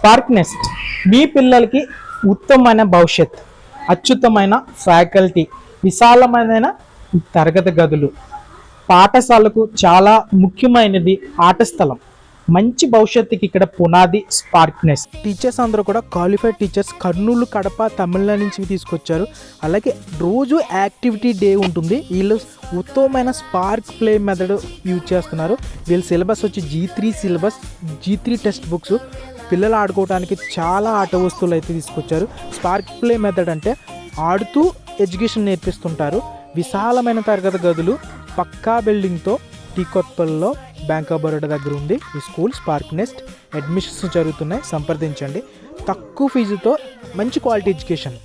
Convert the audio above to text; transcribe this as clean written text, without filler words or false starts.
Spark NEFT మీ పిల్లలకి ఉత్తమమైన భవిష్యత్, అత్యుత్తమైన ఫ్యాకల్టీ, విశాలమైన తరగతి గదులు, పాఠశాలకు చాలా ముఖ్యమైనది ఆట స్థలం, మంచి భవిష్యత్తుకి ఇక్కడ పునాది స్పార్క్ నెస్ట్. టీచర్స్ అందరూ కూడా క్వాలిఫైడ్ టీచర్స్ కర్నూలు, కడప, తమిళనాడు నుంచి తీసుకొచ్చారు. అలాగే రోజు యాక్టివిటీ డే ఉంటుంది. వీళ్ళు ఉత్తమమైన స్పార్క్ ప్లే మెథడ్ యూజ్ చేస్తున్నారు. వీళ్ళ సిలబస్ వచ్చి G3 syllabus, G3 text books. పిల్లలు ఆడుకోవడానికి చాలా ఆట వస్తువులు అయితే తీసుకొచ్చారు. స్పార్క్ ప్లే మెథడ్ అంటే ఆడుతూ ఎడ్యుకేషన్ నేర్పిస్తుంటారు. విశాలమైన తరగతి గదులు, పక్కా బిల్డింగ్తో టీకొత్పల్లో బ్యాంక్ ఆఫ్ బరోడా దగ్గర ఉంది ఈ స్కూల్ స్పార్క్ నెస్ట్. అడ్మిషన్స్ జరుగుతున్నాయి, సంప్రదించండి. తక్కువ ఫీజుతో మంచి క్వాలిటీ ఎడ్యుకేషన్.